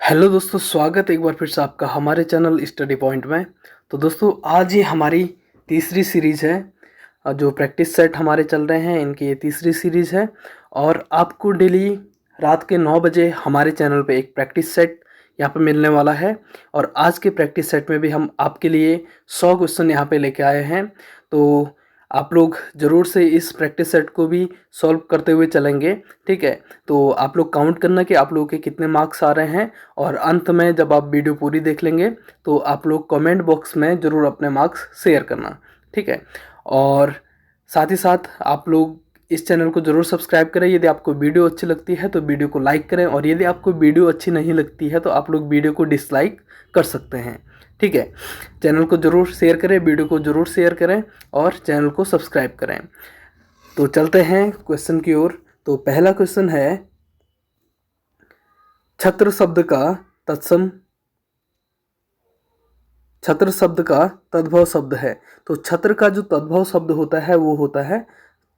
Hello दोस्तों, स्वागत है एक बार फिर से आपका हमारे चैनल स्टडी पॉइंट में। तो दोस्तों, आज ये हमारी तीसरी सीरीज़ है। जो प्रैक्टिस सेट हमारे चल रहे हैं, इनकी ये तीसरी सीरीज़ है। और आपको डेली रात के 9 बजे हमारे चैनल पे एक प्रैक्टिस सेट यहाँ पे मिलने वाला है। और आज के प्रैक्टिस सेट में भी हम आपके लिए 100 क्वेश्चन यहाँ पे लेके आए हैं। तो आप लोग ज़रूर से इस प्रैक्टिस सेट को भी सॉल्व करते हुए चलेंगे। ठीक है, तो आप लोग काउंट करना कि आप लोगों के कितने मार्क्स आ रहे हैं। और अंत में जब आप वीडियो पूरी देख लेंगे तो आप लोग कमेंट बॉक्स में ज़रूर अपने मार्क्स शेयर करना। ठीक है, और साथ ही साथ आप लोग इस चैनल को ज़रूर सब्सक्राइब करें। यदि आपको वीडियो अच्छी लगती है तो वीडियो को लाइक करें, और यदि आपको वीडियो अच्छी नहीं लगती है तो आप लोग वीडियो को डिसलाइक कर सकते हैं। ठीक है, चैनल को ज़रूर शेयर करें, वीडियो को ज़रूर शेयर करें और चैनल को सब्सक्राइब करें। तो चलते हैं क्वेश्चन की ओर। तो पहला क्वेश्चन है, छत्र शब्द का तत्सम छत्र शब्द का तद्भव शब्द है। तो छत्र का जो तद्भव शब्द होता है वो होता है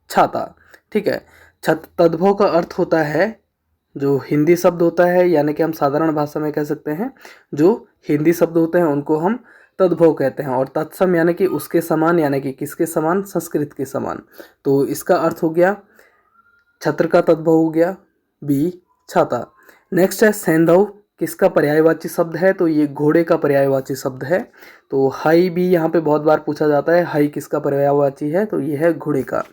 छाता। ठीक है, तद्भव का अर्थ होता है जो हिंदी शब्द होता है, यानी कि हम साधारण भाषा में कह सकते हैं जो हिंदी शब्द होते हैं उनको हम तद्भव कहते हैं। और तत्सम यानी कि उसके समान, यानी कि किसके समान? संस्कृत के समान। तो इसका अर्थ हो गया छत्र का तद्भव हो गया बी छाता। नेक्स्ट है सैंधव, किसका पर्यायवाची शब्द है? तो ये घोड़े का पर्यायवाची शब्द है। तो हाई भी यहाँ पे बहुत बार पूछा जाता है, हाई किसका पर्यायवाची है? तो ये है घोड़े का।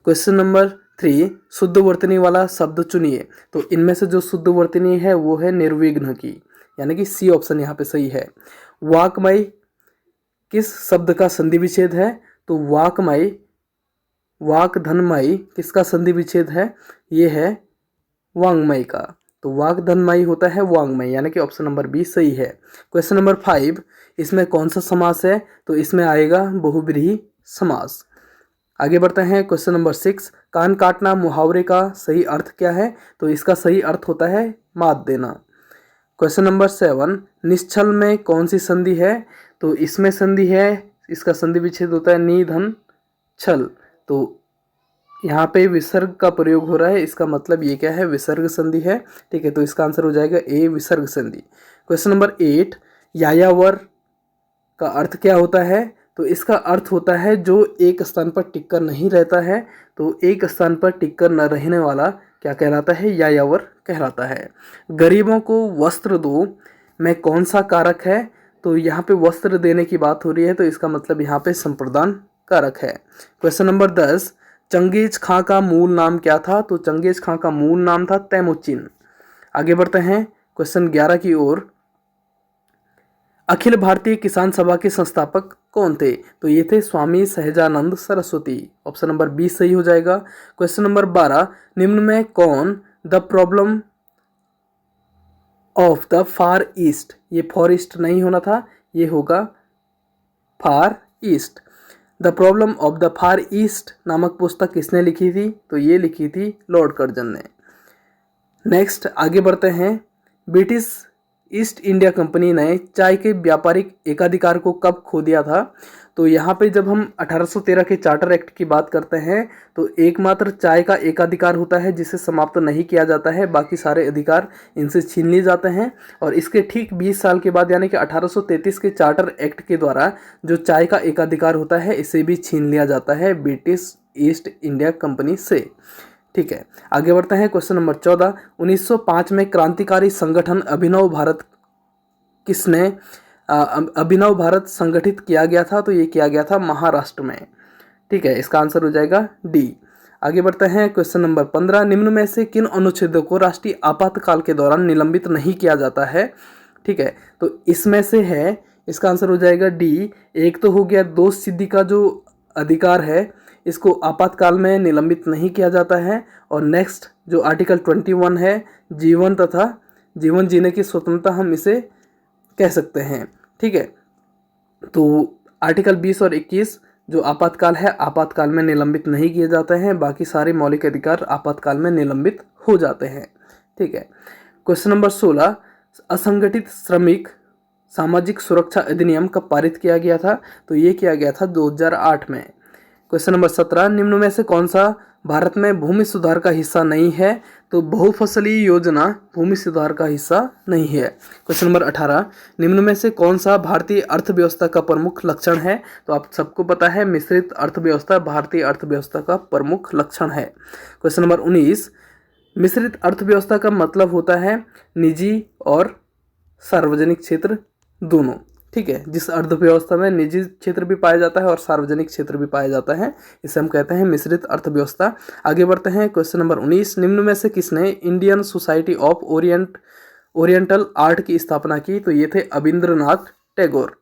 क्वेश्चन नंबर 3, शुद्ध वर्तनी वाला शब्द चुनिए। तो इनमें से जो शुद्ध वर्तनी है वो है निर्विघ्न की, यानी कि सी ऑप्शन यहाँ पे सही है। वाकमय किस शब्द का संधि विच्छेद है? तो वाकमय, वाकधनमय किसका संधि विच्छेद है? ये है वांग्मय का। तो वाकधनमय होता है वांग्मय, यानी कि ऑप्शन नंबर बी सही है। क्वेश्चन नंबर 5, इसमें कौन सा समास है? तो इसमें आएगा बहुव्रीहि समास। आगे बढ़ते हैं। क्वेश्चन नंबर 6, कान काटना मुहावरे का सही अर्थ क्या है? तो इसका सही अर्थ होता है मात देना। क्वेश्चन नंबर 7, निश्चल में कौन सी संधि है? तो इसमें संधि है, इसका संधि विच्छेद होता है नि धन छल। तो यहाँ पे विसर्ग का प्रयोग हो रहा है, इसका मतलब ये क्या है? विसर्ग संधि है। ठीक है, तो इसका आंसर हो जाएगा ए विसर्ग संधि। क्वेश्चन नंबर 8, यायावर का अर्थ क्या होता है? तो इसका अर्थ होता है जो एक स्थान पर टिककर नहीं रहता है। तो एक स्थान पर टिककर न रहने वाला क्या कहलाता है? यायावर कहलाता है। गरीबों को वस्त्र दो में कौन सा कारक है? तो यहाँ पे वस्त्र देने की बात हो रही है, तो इसका मतलब यहाँ पे संप्रदान कारक है। क्वेश्चन नंबर 10, चंगेज खां का मूल नाम क्या था? तो चंगेज खां का मूल नाम था तैमुचिन। आगे बढ़ते हैं क्वेश्चन 11 की ओर। अखिल भारतीय किसान सभा के संस्थापक कौन थे? तो ये थे स्वामी सहजानंद सरस्वती। ऑप्शन नंबर 20 सही हो जाएगा। क्वेश्चन नंबर 12, निम्न में कौन the problem of the far east, ये फॉर ईस्ट नहीं होना था, ये होगा far east. The problem of the far east नामक पुस्तक किसने लिखी थी? तो ये लिखी थी लॉर्ड कर्जन ने। नेक्स्ट आगे बढ़ते हैं। ब्रिटिश ईस्ट इंडिया कंपनी ने चाय के व्यापारिक एकाधिकार को कब खो दिया था? तो यहाँ पे जब हम 1813 के चार्टर एक्ट की बात करते हैं तो एकमात्र चाय का एकाधिकार होता है जिसे समाप्त नहीं किया जाता है, बाकी सारे अधिकार इनसे छीन लिए जाते हैं। और इसके ठीक 20 साल के बाद यानी कि 1833 के चार्टर एक्ट के द्वारा जो चाय का एकाधिकार होता है इसे भी छीन लिया जाता है ब्रिटिश ईस्ट इंडिया कंपनी से। ठीक है, आगे बढ़ते हैं। क्वेश्चन नंबर 14, 1905 में क्रांतिकारी संगठन अभिनव भारत किसने अभिनव भारत संगठित किया गया था? तो ये किया गया था महाराष्ट्र में। ठीक है, इसका आंसर हो जाएगा डी। आगे बढ़ते हैं। क्वेश्चन नंबर 15, निम्न में से किन अनुच्छेदों को राष्ट्रीय आपातकाल के दौरान निलंबित नहीं किया जाता है? ठीक है, तो इसमें से है, इसका आंसर हो जाएगा डी। एक तो हो गया दोष सिद्धि का जो अधिकार है, इसको आपातकाल में निलंबित नहीं किया जाता है। और नेक्स्ट जो आर्टिकल 21 है, जीवन तथा जीवन जीने की स्वतंत्रता, हम इसे कह सकते हैं। ठीक है, तो आर्टिकल 20 और 21 जो आपातकाल है, आपातकाल में निलंबित नहीं किए जाते हैं, बाकी सारे मौलिक अधिकार आपातकाल में निलंबित हो जाते हैं। ठीक है, क्वेश्चन नंबर 16, असंगठित श्रमिक सामाजिक सुरक्षा अधिनियम कब पारित किया गया था? तो ये किया गया था 2008 में। क्वेश्चन नंबर 17, निम्न में से कौन सा भारत में भूमि सुधार का हिस्सा नहीं है, तो बहुफसलीय योजना भूमि सुधार का हिस्सा नहीं है। क्वेश्चन नंबर 18, निम्न में से कौन सा भारतीय अर्थव्यवस्था का प्रमुख लक्षण है? तो आप सबको पता है मिश्रित अर्थव्यवस्था भारतीय अर्थव्यवस्था का प्रमुख लक्षण है। क्वेश्चन नंबर 19, मिश्रित अर्थव्यवस्था का मतलब होता है निजी और सार्वजनिक क्षेत्र दोनों। ठीक है, जिस अर्थव्यवस्था में निजी क्षेत्र भी पाया जाता है और सार्वजनिक क्षेत्र भी पाया जाता है, इसे हम कहते हैं मिश्रित अर्थव्यवस्था। आगे बढ़ते हैं। क्वेश्चन नंबर 19, निम्न में से किसने Indian society of oriental art की स्थापना की? तो ये थे अबिंद्रनाथ टैगोर।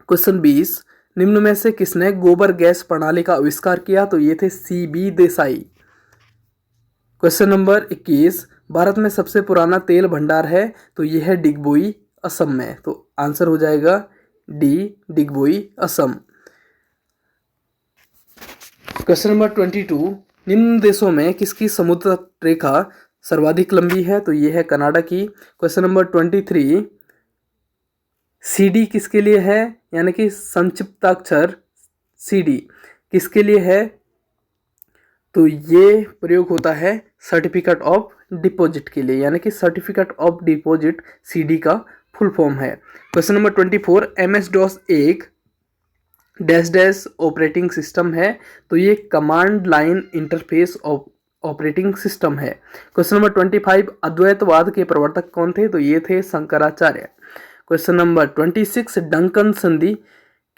क्वेश्चन 20, निम्न में से किसने गोबर गैस प्रणाली का आविष्कार किया? तो ये थे CB Desai. Question number 21, Bharat में सबसे पुराना तेल भंडार है? तो यह है डिगबोई, असम में। तो आंसर हो जाएगा D, Digboi, Assam. Question number 22, निम्न देशों में किसकी समुद्र रेखा सर्वाधिक लंबी है? तो यह है कनाडा की। क्वेश्चन नंबर 23, CD किसके लिए है, यानी कि संक्षिप्ताक्षर CD किसके लिए है? तो ये प्रयोग होता है सर्टिफिकेट ऑफ डिपॉजिट के लिए, यानी कि सर्टिफिकेट ऑफ डिपॉजिट CD का फुल फॉर्म है। क्वेश्चन नंबर 24, MS-DOS एक डैश डैश ऑपरेटिंग सिस्टम है? तो ये command line interface operating system है। क्वेश्चन नंबर 25, अद्वैतवाद के प्रवर्तक कौन थे? तो ये थे शंकराचार्य। क्वेश्चन नंबर 26, डंकन संधि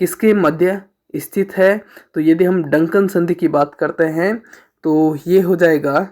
किसके मध्य स्थित है? तो यदि हम डंकन संधि की बात करते हैं तो ये हो जाएगा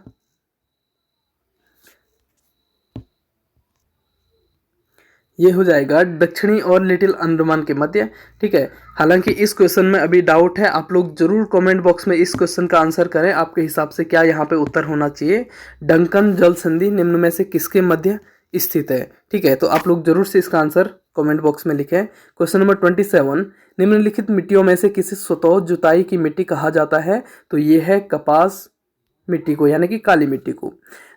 दक्षिणी और लिटिल अंडमान के मध्य। ठीक है, हालांकि इस क्वेश्चन में अभी डाउट है, आप लोग जरूर कमेंट बॉक्स में इस क्वेश्चन का आंसर करें, आपके हिसाब से क्या यहाँ पे उत्तर होना चाहिए। डंकन जल संधि निम्न में से किसके मध्य स्थित है? ठीक है, तो आप लोग जरूर से इसका आंसर कमेंट बॉक्स में लिखें। क्वेश्चन नंबर 27, निम्नलिखित मिट्टियों में से किसे स्वतः जुताई की मिट्टी कहा जाता है? तो ये है कपास मिट्टी को, यानी कि काली मिट्टी को।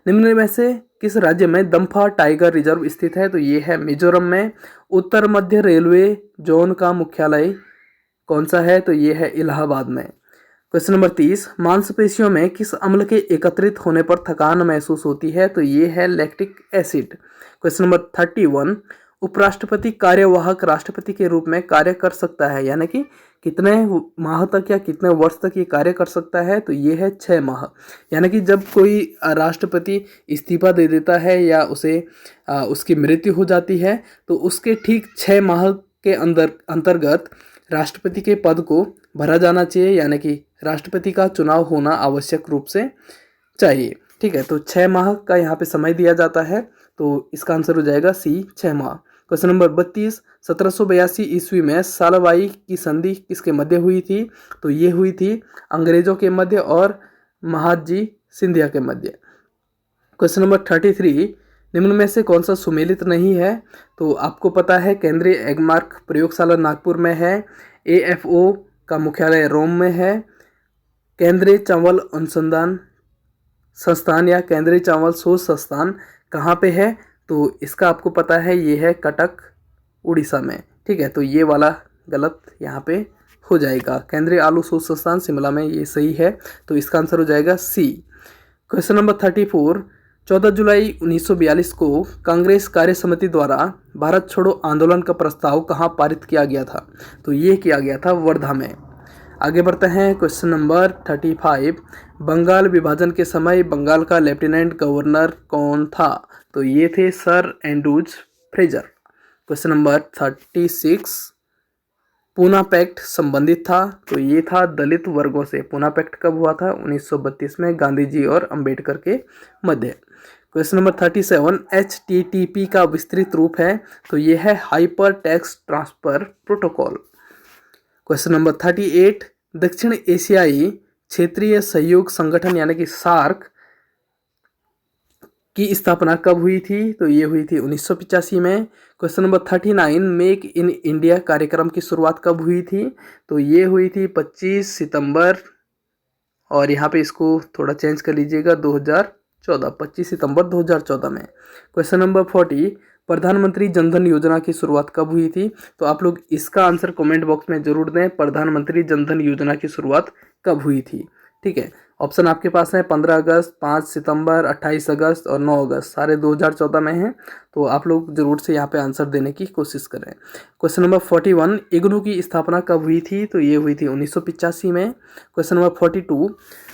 निम्न में से किस राज्य में दम्फा टाइगर रिजर्व स्थित है? तो ये है मिजोरम में। उत्तर मध्य रेलवे जोन का मुख्यालय कौन सा है? तो ये है इलाहाबाद में। क्वेश्चन नंबर 30, मांसपेशियों में किस अम्ल के एकत्रित होने पर थकान महसूस होती है? तो ये है लैक्टिक एसिड। क्वेश्चन नंबर 31, उपराष्ट्रपति कार्यवाहक राष्ट्रपति के रूप में कार्य कर सकता है, यानी कि कितने माह तक या कितने वर्ष तक ये कार्य कर सकता है? तो ये है 6 माह। यानी कि जब कोई राष्ट्रपति इस्तीफा दे देता है या उसे उसकी मृत्यु हो जाती है, तो उसके ठीक 6 माह के अंतर्गत राष्ट्रपति के पद को भरा जाना चाहिए, यानी कि राष्ट्रपति का चुनाव होना आवश्यक रूप से चाहिए। ठीक है, तो 6 माह का यहाँ पे समय दिया जाता है, तो इसका आंसर हो जाएगा C, 6 माह। क्वेश्चन नंबर 32, 1782 ईस्वी में सालवाई की संधि किसके मध्य हुई थी? तो ये हुई थी अंग्रेजों के मध्य और महादजी सिंधिया के मध्य। क्वेश्चन नंबर 33, निम्न में से कौन सा सुमेलित नहीं है? तो आपको पता है केंद्रीय एगमार्क प्रयोगशाला नागपुर में है, AFO का मुख्यालय रोम में है, केंद्रीय चावल अनुसंधान संस्थान या केंद्रीय चावल शोध संस्थान कहाँ पे है? तो इसका आपको पता है ये है कटक, उड़ीसा में। ठीक है, तो ये वाला गलत यहाँ पे हो जाएगा। केंद्रीय आलू शोध संस्थान शिमला में, ये सही है, तो इसका आंसर हो जाएगा C। क्वेश्चन नंबर 34, 14 जुलाई 1942 को कांग्रेस कार्य समिति द्वारा भारत छोड़ो आंदोलन का प्रस्ताव कहाँ पारित किया गया था? तो ये किया गया था वर्धा में। आगे बढ़ते हैं। क्वेश्चन नंबर 35, बंगाल विभाजन के समय बंगाल का लेफ्टिनेंट गवर्नर कौन था? तो ये थे Sir Andrews Fraser. Question number 36, Poona pact संबंधित था? तो ये था दलित वर्गों से। पूना पैक्ट कब हुआ था? 1932 में, गांधी जी और अंबेडकर के मध्य। क्वेश्चन नंबर 37, HTTP का विस्तृत रूप है? तो ये है hyper text transfer protocol. Question number 38, दक्षिण एशियाई क्षेत्रीय सहयोग संगठन यानी कि सार्क की स्थापना कब हुई थी? तो ये हुई थी 1985 में। Question number 39, make in India कार्यक्रम की शुरुआत कब हुई थी? तो ये हुई थी 25 सितंबर, और यहाँ पे इसको थोड़ा चेंज कर लीजिएगा, 2014, 25 सितंबर 2014 में। क्वेश्चन नंबर 40, प्रधानमंत्री जनधन योजना की शुरुआत कब हुई थी? तो आप लोग इसका आंसर कमेंट बॉक्स में जरूर दें, प्रधानमंत्री जनधन योजना की शुरुआत कब हुई थी। ठीक है, ऑप्शन आपके पास है 15 अगस्त, 5 सितंबर, 28 अगस्त और 9 अगस्त, सारे 2014 में हैं। तो आप लोग जरूर से यहाँ पे आंसर देने की कोशिश करें। क्वेश्चन नंबर 41, इग्नू की स्थापना कब हुई थी? तो ये हुई थी 1985 में। क्वेश्चन नंबर 42,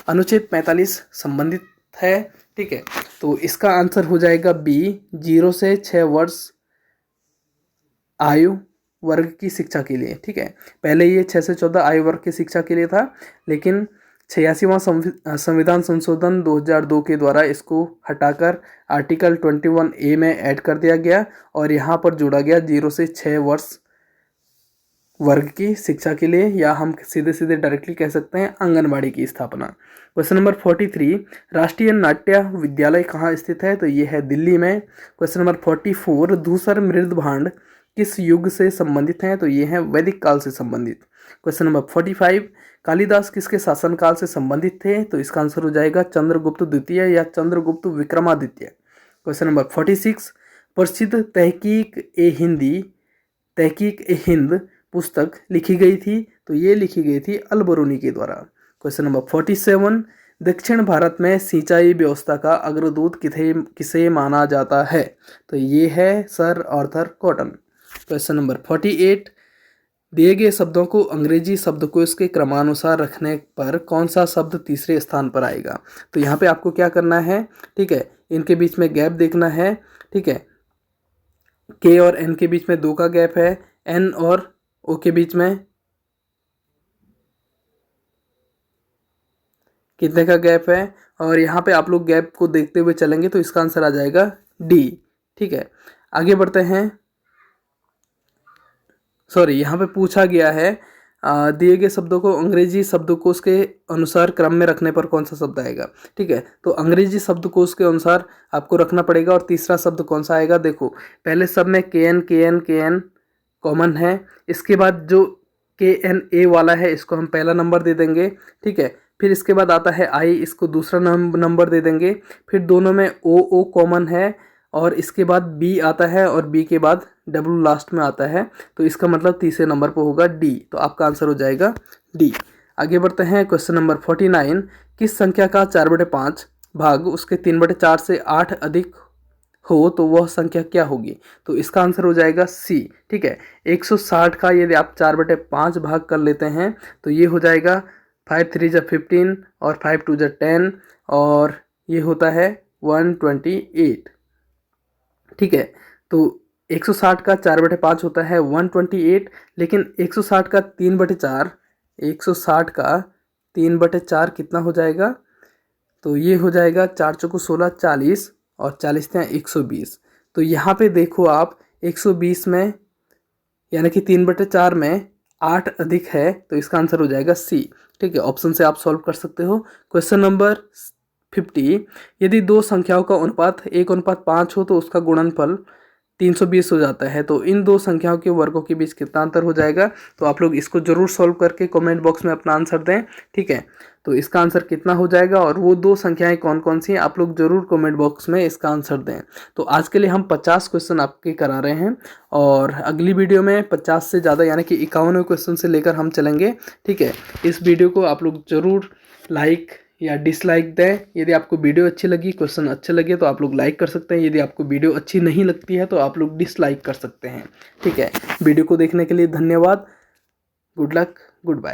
अनुच्छेद 45 संबंधित है, ठीक है, तो इसका आंसर हो जाएगा बी, 0 से 6 वर्ष आयु वर्ग की शिक्षा के लिए, ठीक है। पहले ये 6 से 14 आयु वर्ग की शिक्षा के लिए था, लेकिन 86वां संविधान संशोधन 2002 के द्वारा इसको हटाकर आर्टिकल 21A में ऐड कर दिया गया और यहाँ पर जोड़ा गया 0 से 6 वर्ष वर्ग की शिक्षा के लिए, या हम सीधे सीधे डायरेक्टली कह सकते हैं आंगनबाड़ी की स्थापना। क्वेश्चन नंबर 43, राष्ट्रीय नाट्य विद्यालय कहाँ स्थित है? तो ये है दिल्ली में। क्वेश्चन नंबर 44, धूसर मृद भांड किस युग से संबंधित हैं? तो ये हैं वैदिक काल से संबंधित। क्वेश्चन नंबर 45, कालिदास किसके शासनकाल से संबंधित थे? तो इसका आंसर हो जाएगा चंद्रगुप्त द्वितीय या चंद्रगुप्त विक्रमादित्य। क्वेश्चन नंबर 46, प्रसिद्ध तहकीक ए हिंद पुस्तक लिखी गई थी? तो ये लिखी गई थी अल-बरूनी के द्वारा। क्वेश्चन नंबर 47, दक्षिण भारत में सिंचाई व्यवस्था का अग्रदूत किसे माना जाता है? तो ये है sir Arthur cotton. Question number 48, दिए गए शब्दों को अंग्रेजी शब्दकोश के क्रमानुसार रखने पर कौन सा शब्द तीसरे स्थान पर आएगा? तो यहाँ पे आपको क्या करना है, ठीक है, इनके बीच में गैप देखना है, ठीक है। के और एन के बीच में 2 का गैप है, एन और ओ के बीच में कितने का गैप है, और यहाँ पे आप लोग गैप को देखते हुए चलेंगे तो इसका आंसर आ जाएगा डी, ठीक है। आगे बढ़ते हैं। सॉरी, यहाँ पे पूछा गया है दिए गए शब्दों को अंग्रेजी शब्दकोश के अनुसार क्रम में रखने पर कौन सा शब्द आएगा, ठीक है। तो अंग्रेजी शब्दकोश के अनुसार आपको रखना पड़ेगा। और तीसरा शब्द कौन सा आएगा? देखो, पहले सब में के एन कॉमन है, इसके बाद जो KNA वाला है इसको हम पहला नंबर दे देंगे, ठीक है। फिर इसके बाद आता है आई, इसको दूसरा नंबर दे देंगे। फिर दोनों में ओ कॉमन है, और इसके बाद बी आता है, और बी के बाद डब्ल्यू लास्ट में आता है, तो इसका मतलब तीसरे नंबर पर होगा डी। तो आपका आंसर हो जाएगा डी। आगे बढ़ते हैं। क्वेश्चन नंबर 49, किस संख्या का 4/5 भाग उसके 3/4 से 8 अधिक हो तो वह संख्या क्या होगी? तो इसका आंसर हो जाएगा सी, ठीक है। 160 का यदि आप 4/5 भाग कर लेते हैं तो ये हो जाएगा 5 3 जा 15 और 5 2 जा 10, और ये होता है 128, ठीक है। तो 160 का 4/5 होता है 128, लेकिन 160 का 3/4, 160 का 3/4 कितना हो जाएगा? तो ये हो जाएगा 4 चौको 16, 40 और 40 × 120। तो यहाँ पे देखो आप 120 में यानी कि 3/4 में 8 अधिक है, तो इसका आंसर हो जाएगा सी, ठीक है। ऑप्शन से आप सॉल्व कर सकते हो। क्वेश्चन नंबर 50, यदि दो संख्याओं का अनुपात 1:5 हो तो उसका गुणनफल 320 हो जाता है, तो इन दो संख्याओं के वर्गों के बीच कितना अंतर हो जाएगा? तो आप लोग इसको जरूर सॉल्व करके कमेंट बॉक्स में अपना आंसर दें, ठीक है। तो इसका आंसर कितना हो जाएगा और वो दो संख्याएं कौन कौन सी हैं, आप लोग जरूर कमेंट बॉक्स में इसका आंसर दें। तो आज के लिए हम 50 क्वेश्चन आपके करा रहे हैं, और अगली वीडियो में 50 से ज़्यादा यानी कि 51वें क्वेश्चन से लेकर हम चलेंगे, ठीक है। इस वीडियो को आप लोग जरूर लाइक या डिसलाइक दें। यदि आपको वीडियो अच्छी लगी, क्वेश्चन अच्छे लगे तो आप लोग लाइक कर सकते हैं। यदि आपको वीडियो अच्छी नहीं लगती है तो आप लोग डिसलाइक कर सकते हैं, ठीक है। वीडियो को देखने के लिए धन्यवाद। Good luck, good bye.